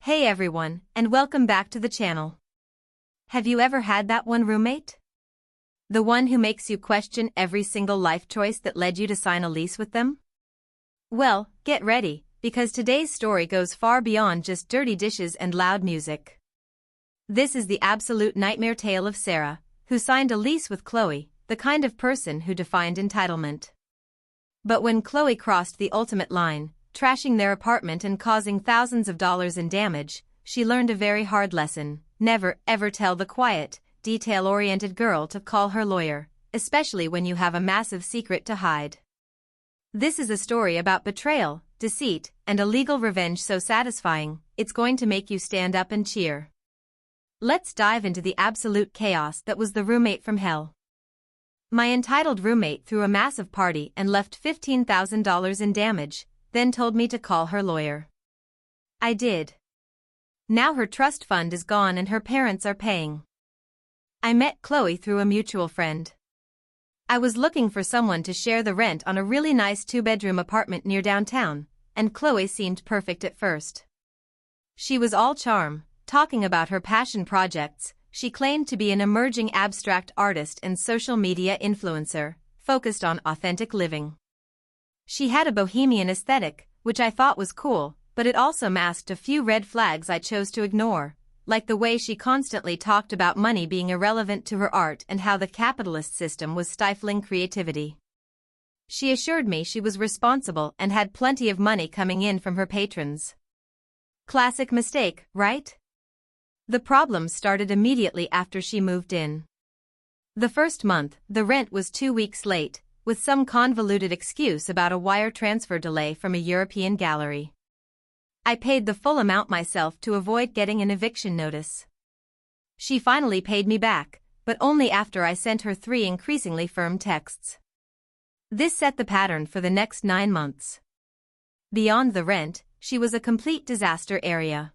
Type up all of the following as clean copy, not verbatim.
Hey everyone, and welcome back to the channel. Have you ever had that one roommate? The one who makes you question every single life choice that led you to sign a lease with them? Well, get ready, because today's story goes far beyond just dirty dishes and loud music. This is the absolute nightmare tale of Sarah, who signed a lease with Chloe, the kind of person who defined entitlement. But when Chloe crossed the ultimate line, trashing their apartment and causing thousands of dollars in damage, she learned a very hard lesson: never ever tell the quiet, detail-oriented girl to call her lawyer, especially when you have a massive secret to hide. This is a story about betrayal, deceit, and a legal revenge so satisfying, it's going to make you stand up and cheer. Let's dive into the absolute chaos that was the roommate from hell. My entitled roommate threw a massive party and left $15,000 in damage, then told me to call her lawyer. I did. Now her trust fund is gone and her parents are paying. I met Chloe through a mutual friend. I was looking for someone to share the rent on a really nice 2-bedroom apartment near downtown, and Chloe seemed perfect at first. She was all charm, talking about her passion projects. She claimed to be an emerging abstract artist and social media influencer, focused on authentic living. She had a bohemian aesthetic, which I thought was cool, but it also masked a few red flags I chose to ignore, like the way she constantly talked about money being irrelevant to her art and how the capitalist system was stifling creativity. She assured me she was responsible and had plenty of money coming in from her patrons. Classic mistake, right? The problem started immediately after she moved in. The first month, the rent was 2 weeks late, with some convoluted excuse about a wire transfer delay from a European gallery. I paid the full amount myself to avoid getting an eviction notice. She finally paid me back, but only after I sent her 3 increasingly firm texts. This set the pattern for the next 9 months. Beyond the rent, she was a complete disaster area.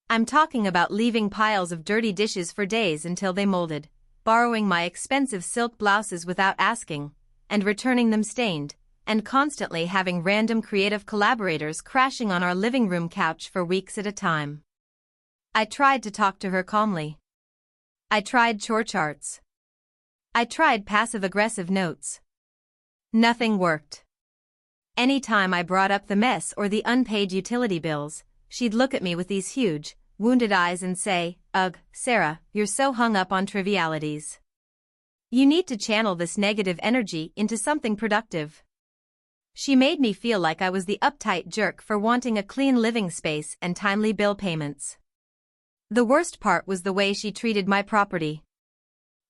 I'm talking about leaving piles of dirty dishes for days until they molded, borrowing my expensive silk blouses without asking, and returning them stained, and constantly having random creative collaborators crashing on our living room couch for weeks at a time. I tried to talk to her calmly. I tried chore charts. I tried passive-aggressive notes. Nothing worked. Any time I brought up the mess or the unpaid utility bills, she'd look at me with these huge, wounded eyes and say, "Ugh, Sarah, you're so hung up on trivialities. You need to channel this negative energy into something productive." She made me feel like I was the uptight jerk for wanting a clean living space and timely bill payments. The worst part was the way she treated my property.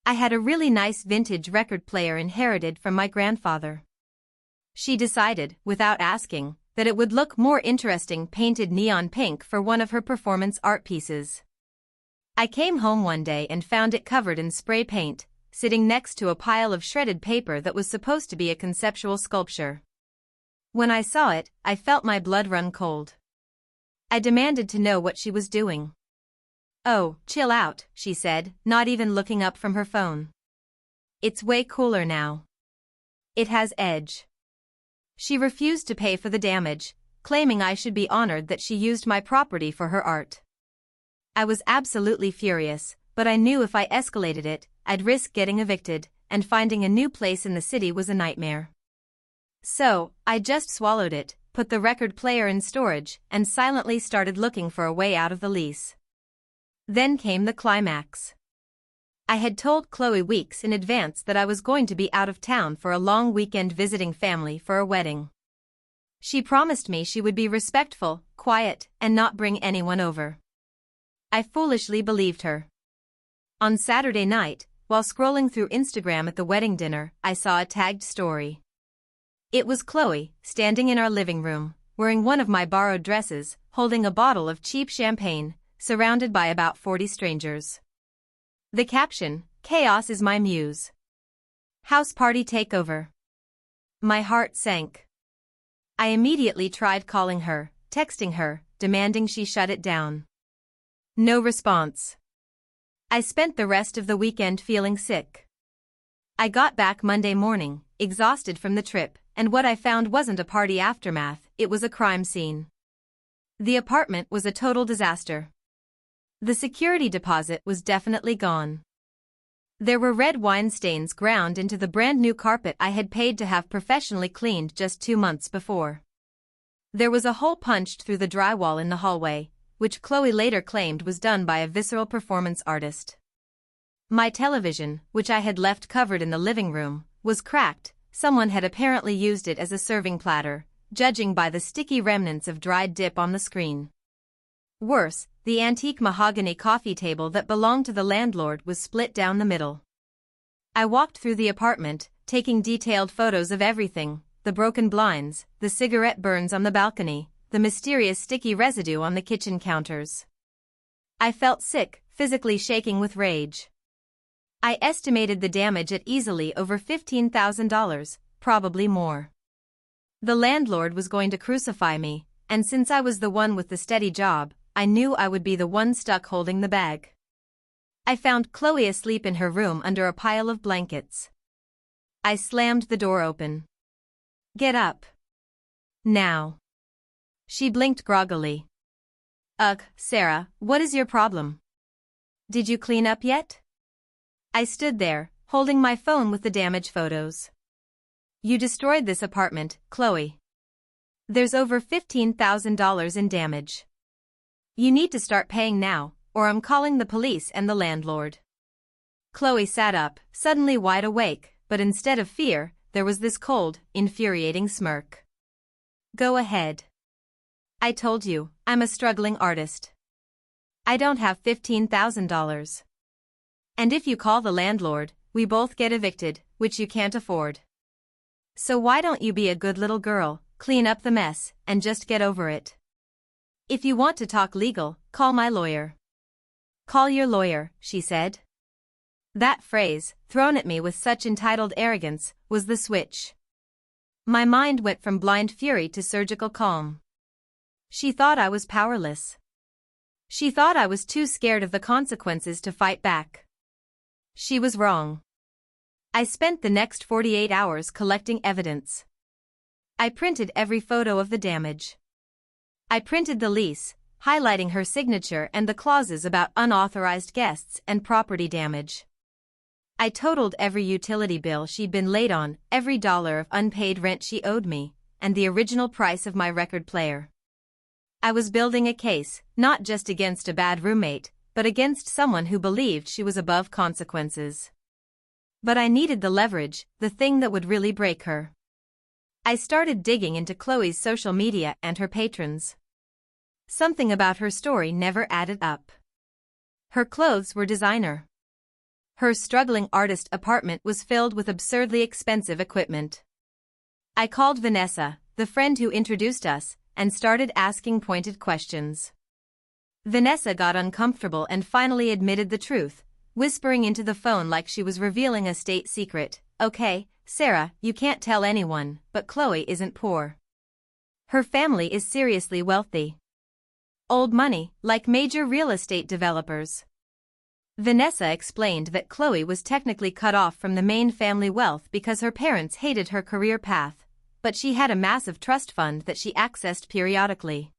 I had a really nice vintage record player inherited from my grandfather. She decided, without asking, that it would look more interesting painted neon pink for one of her performance art pieces. I came home one day and found it covered in spray paint, sitting next to a pile of shredded paper that was supposed to be a conceptual sculpture. When I saw it, I felt my blood run cold. I demanded to know what she was doing. "Oh, chill out," she said, not even looking up from her phone. "It's way cooler now. It has edge." She refused to pay for the damage, claiming I should be honored that she used my property for her art. I was absolutely furious, but I knew if I escalated it, I'd risk getting evicted, and finding a new place in the city was a nightmare. So, I just swallowed it, put the record player in storage, and silently started looking for a way out of the lease. Then came the climax. I had told Chloe weeks in advance that I was going to be out of town for a long weekend visiting family for a wedding. She promised me she would be respectful, quiet, and not bring anyone over. I foolishly believed her. On Saturday night, while scrolling through Instagram at the wedding dinner, I saw a tagged story. It was Chloe, standing in our living room, wearing one of my borrowed dresses, holding a bottle of cheap champagne, surrounded by about 40 strangers. The caption: "Chaos is my muse. House party takeover." My heart sank. I immediately tried calling her, texting her, demanding she shut it down. No response. I spent the rest of the weekend feeling sick. I got back Monday morning, exhausted from the trip, and what I found wasn't a party aftermath, it was a crime scene. The apartment was a total disaster. The security deposit was definitely gone. There were red wine stains ground into the brand-new carpet I had paid to have professionally cleaned just 2 months before. There was a hole punched through the drywall in the hallway, which Chloe later claimed was done by a visceral performance artist. My television, which I had left covered in the living room, was cracked. Someone had apparently used it as a serving platter, judging by the sticky remnants of dried dip on the screen. Worse, the antique mahogany coffee table that belonged to the landlord was split down the middle. I walked through the apartment, taking detailed photos of everything: the broken blinds, the cigarette burns on the balcony, the mysterious sticky residue on the kitchen counters. I felt sick, physically shaking with rage. I estimated the damage at easily over $15,000, probably more. The landlord was going to crucify me, and since I was the one with the steady job, I knew I would be the one stuck holding the bag. I found Chloe asleep in her room under a pile of blankets. I slammed the door open. "Get up. Now." She blinked groggily. "Ugh, Sarah, what is your problem? Did you clean up yet?" I stood there, holding my phone with the damage photos. "You destroyed this apartment, Chloe. There's over $15,000 in damage. You need to start paying now, or I'm calling the police and the landlord." Chloe sat up, suddenly wide awake, but instead of fear, there was this cold, infuriating smirk. "Go ahead. I told you, I'm a struggling artist. I don't have $15,000. And if you call the landlord, we both get evicted, which you can't afford. So why don't you be a good little girl, clean up the mess, and just get over it? If you want to talk legal, call my lawyer." "Call your lawyer," she said. That phrase, thrown at me with such entitled arrogance, was the switch. My mind went from blind fury to surgical calm. She thought I was powerless. She thought I was too scared of the consequences to fight back. She was wrong. I spent the next 48 hours collecting evidence. I printed every photo of the damage. I printed the lease, highlighting her signature and the clauses about unauthorized guests and property damage. I totaled every utility bill she'd been late on, every dollar of unpaid rent she owed me, and the original price of my record player. I was building a case, not just against a bad roommate, but against someone who believed she was above consequences. But I needed the leverage, the thing that would really break her. I started digging into Chloe's social media and her patrons. Something about her story never added up. Her clothes were designer. Her struggling artist apartment was filled with absurdly expensive equipment. I called Vanessa, the friend who introduced us, and started asking pointed questions. Vanessa got uncomfortable and finally admitted the truth, whispering into the phone like she was revealing a state secret. "Okay, Sarah, you can't tell anyone, but Chloe isn't poor. Her family is seriously wealthy. Old money, like major real estate developers." Vanessa explained that Chloe was technically cut off from the main family wealth because her parents hated her career path, but she had a massive trust fund that she accessed periodically.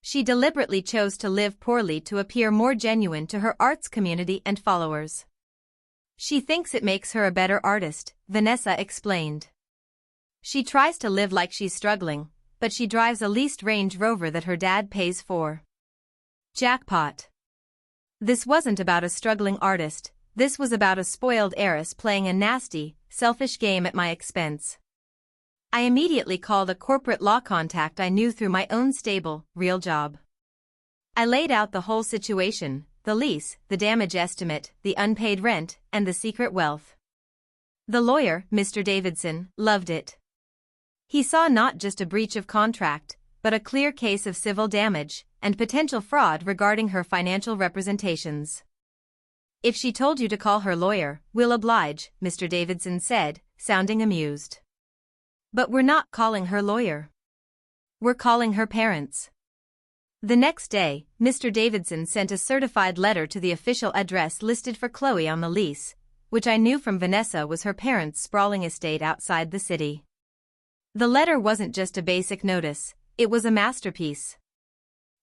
She deliberately chose to live poorly to appear more genuine to her arts community and followers. "She thinks it makes her a better artist," Vanessa explained. "She tries to live like she's struggling, but she drives a leased Range Rover that her dad pays for." Jackpot. This wasn't about a struggling artist, this was about a spoiled heiress playing a nasty, selfish game at my expense. I immediately called a corporate law contact I knew through my own stable, real job. I laid out the whole situation: the lease, the damage estimate, the unpaid rent, and the secret wealth. The lawyer, Mr. Davidson, loved it. He saw not just a breach of contract, but a clear case of civil damage and potential fraud regarding her financial representations. "If she told you to call her lawyer, we'll oblige," Mr. Davidson said, sounding amused. "But we're not calling her lawyer. We're calling her parents." The next day, Mr. Davidson sent a certified letter to the official address listed for Chloe on the lease, which I knew from Vanessa was her parents' sprawling estate outside the city. The letter wasn't just a basic notice, it was a masterpiece.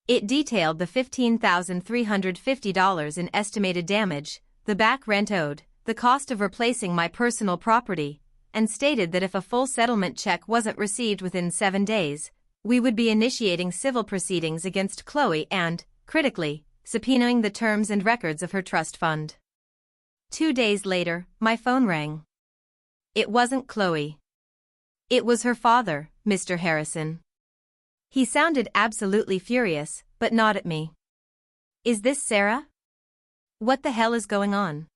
It detailed the $15,350 in estimated damage, the back rent owed, the cost of replacing my personal property, and stated that if a full settlement check wasn't received within 7 days, we would be initiating civil proceedings against Chloe and, critically, subpoenaing the terms and records of her trust fund. 2 days later, my phone rang. It wasn't Chloe. It was her father, Mr. Harrison. He sounded absolutely furious, but not at me. Is this Sarah? What the hell is going on?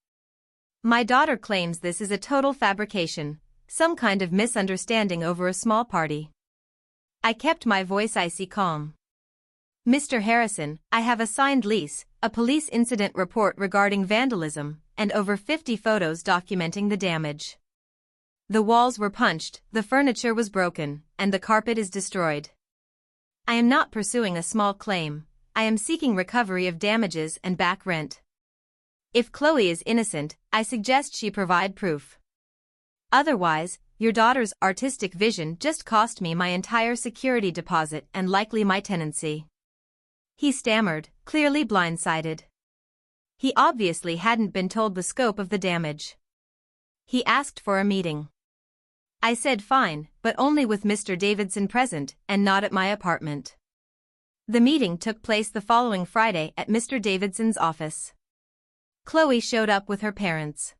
My daughter claims this is a total fabrication, some kind of misunderstanding over a small party. I kept my voice icy calm. Mr. Harrison, I have a signed lease, a police incident report regarding vandalism, and over 50 photos documenting the damage. The walls were punched, the furniture was broken, and the carpet is destroyed. I am not pursuing a small claim, I am seeking recovery of damages and back rent. If Chloe is innocent, I suggest she provide proof. Otherwise, your daughter's artistic vision just cost me my entire security deposit and likely my tenancy. He stammered, clearly blindsided. He obviously hadn't been told the scope of the damage. He asked for a meeting. I said fine, but only with Mr. Davidson present and not at my apartment. The meeting took place the following Friday at Mr. Davidson's office. Chloe showed up with her parents.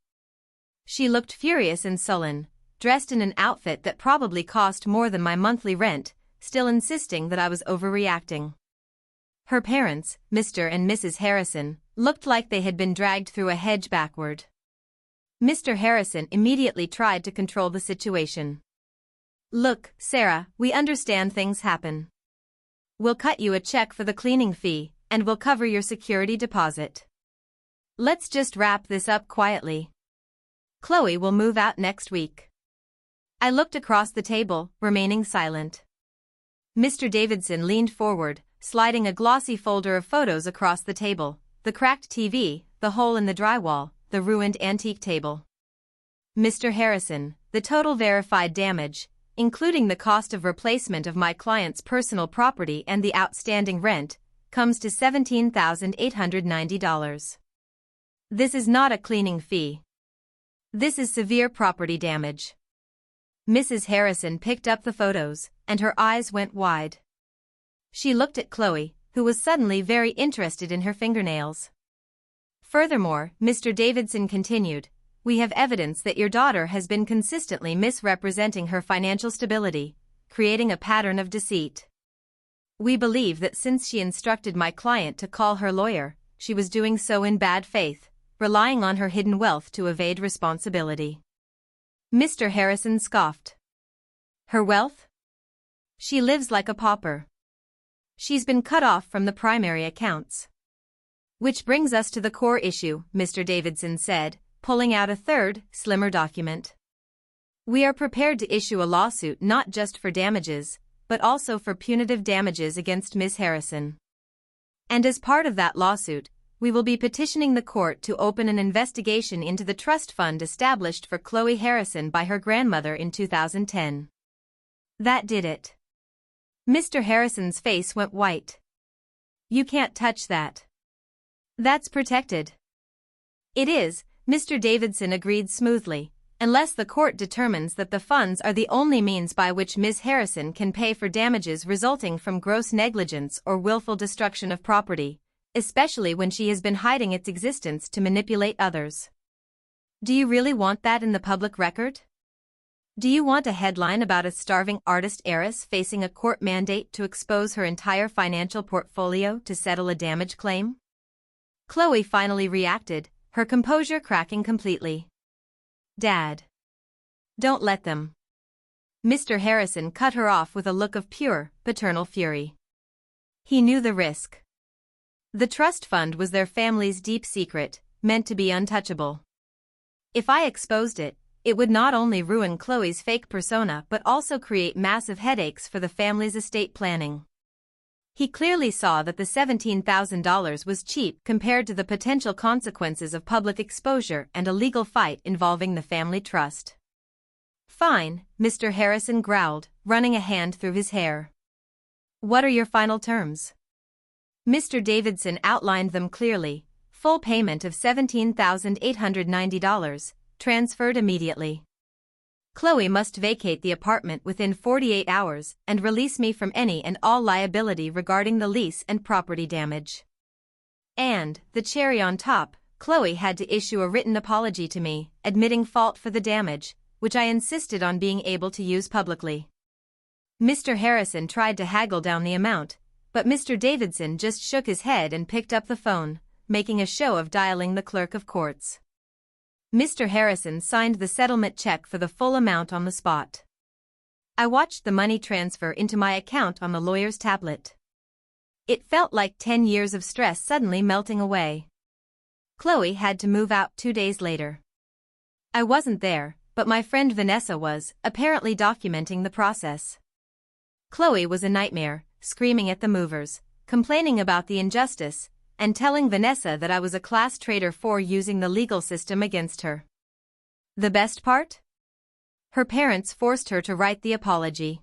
She looked furious and sullen, dressed in an outfit that probably cost more than my monthly rent, still insisting that I was overreacting. Her parents, Mr. and Mrs. Harrison, looked like they had been dragged through a hedge backward. Mr. Harrison immediately tried to control the situation. Look, Sarah, we understand things happen. We'll cut you a check for the cleaning fee, and we'll cover your security deposit. Let's just wrap this up quietly. Chloe will move out next week. I looked across the table, remaining silent. Mr. Davidson leaned forward, sliding a glossy folder of photos across the table, the cracked TV, the hole in the drywall, the ruined antique table. Mr. Harrison, the total verified damage, including the cost of replacement of my client's personal property and the outstanding rent, comes to $17,890. This is not a cleaning fee. This is severe property damage. Mrs. Harrison picked up the photos, and her eyes went wide. She looked at Chloe, who was suddenly very interested in her fingernails. Furthermore, Mr. Davidson continued, we have evidence that your daughter has been consistently misrepresenting her financial stability, creating a pattern of deceit. We believe that since she instructed my client to call her lawyer, she was doing so in bad faith, relying on her hidden wealth to evade responsibility. Mr. Harrison scoffed. Her wealth? She lives like a pauper. She's been cut off from the primary accounts. Which brings us to the core issue, Mr. Davidson said, pulling out a third, slimmer document. We are prepared to issue a lawsuit not just for damages, but also for punitive damages against Ms. Harrison. And as part of that lawsuit, we will be petitioning the court to open an investigation into the trust fund established for Chloe Harrison by her grandmother in 2010. That did it. Mr. Harrison's face went white. You can't touch that. That's protected. It is, Mr. Davidson agreed smoothly, unless the court determines that the funds are the only means by which Ms. Harrison can pay for damages resulting from gross negligence or willful destruction of property, especially when she has been hiding its existence to manipulate others. Do you really want that in the public record? Do you want a headline about a starving artist heiress facing a court mandate to expose her entire financial portfolio to settle a damage claim? Chloe finally reacted, her composure cracking completely. Dad. Don't let them. Mr. Harrison cut her off with a look of pure, paternal fury. He knew the risk. The trust fund was their family's deep secret, meant to be untouchable. If I exposed it, it would not only ruin Chloe's fake persona but also create massive headaches for the family's estate planning. He clearly saw that the $17,000 was cheap compared to the potential consequences of public exposure and a legal fight involving the family trust. Fine, Mr. Harrison growled, running a hand through his hair. What are your final terms? Mr. Davidson outlined them clearly: full payment of $17,890, transferred immediately. Chloe must vacate the apartment within 48 hours and release me from any and all liability regarding the lease and property damage. And, the cherry on top, Chloe had to issue a written apology to me, admitting fault for the damage, which I insisted on being able to use publicly. Mr. Harrison tried to haggle down the amount, but Mr. Davidson just shook his head and picked up the phone, making a show of dialing the clerk of courts. Mr. Harrison signed the settlement check for the full amount on the spot. I watched the money transfer into my account on the lawyer's tablet. It felt like 10 years of stress suddenly melting away. Chloe had to move out 2 days later. I wasn't there, but my friend Vanessa was, apparently documenting the process. Chloe was a nightmare, screaming at the movers, complaining about the injustice, and telling Vanessa that I was a class traitor for using the legal system against her. The best part? Her parents forced her to write the apology.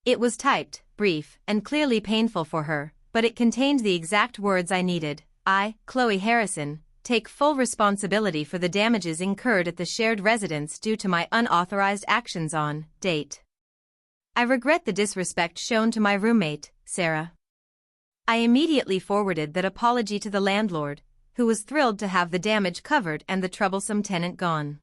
It was typed, brief, and clearly painful for her, but it contained the exact words I needed. I, Chloe Harrison, take full responsibility for the damages incurred at the shared residence due to my unauthorized actions on date. I regret the disrespect shown to my roommate, Sarah. I immediately forwarded that apology to the landlord, who was thrilled to have the damage covered and the troublesome tenant gone.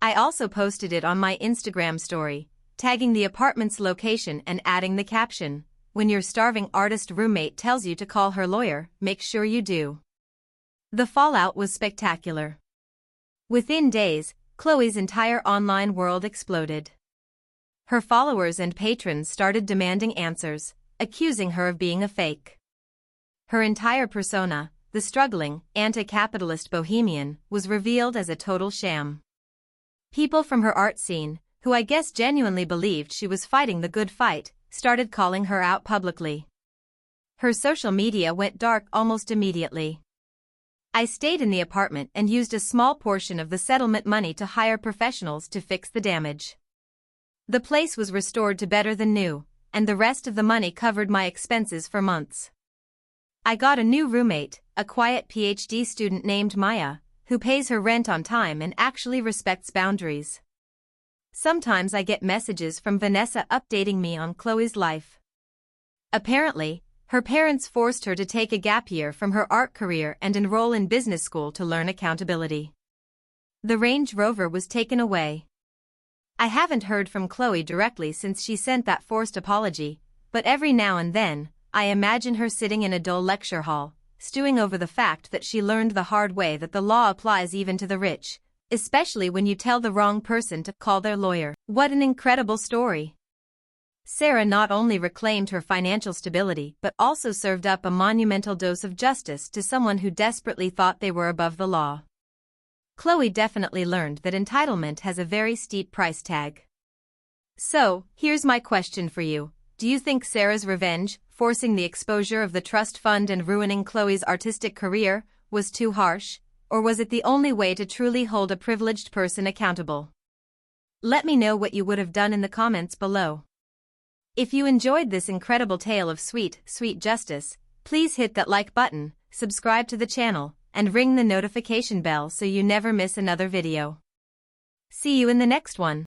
I also posted it on my Instagram story, tagging the apartment's location and adding the caption, "When your starving artist roommate tells you to call her lawyer, make sure you do." The fallout was spectacular. Within days, Chloe's entire online world exploded. Her followers and patrons started demanding answers, accusing her of being a fake. Her entire persona, the struggling, anti-capitalist bohemian, was revealed as a total sham. People from her art scene, who I guess genuinely believed she was fighting the good fight, started calling her out publicly. Her social media went dark almost immediately. I stayed in the apartment and used a small portion of the settlement money to hire professionals to fix the damage. The place was restored to better than new, and the rest of the money covered my expenses for months. I got a new roommate, a quiet PhD student named Maya, who pays her rent on time and actually respects boundaries. Sometimes I get messages from Vanessa updating me on Chloe's life. Apparently, her parents forced her to take a gap year from her art career and enroll in business school to learn accountability. The Range Rover was taken away. I haven't heard from Chloe directly since she sent that forced apology, but every now and then, I imagine her sitting in a dull lecture hall, stewing over the fact that she learned the hard way that the law applies even to the rich, especially when you tell the wrong person to call their lawyer. What an incredible story! Sarah not only reclaimed her financial stability but also served up a monumental dose of justice to someone who desperately thought they were above the law. Chloe definitely learned that entitlement has a very steep price tag. So, here's my question for you. Do you think Sarah's revenge, forcing the exposure of the trust fund and ruining Chloe's artistic career, was too harsh, or was it the only way to truly hold a privileged person accountable? Let me know what you would have done in the comments below. If you enjoyed this incredible tale of sweet, sweet justice, please hit that like button, subscribe to the channel, and ring the notification bell so you never miss another video. See you in the next one.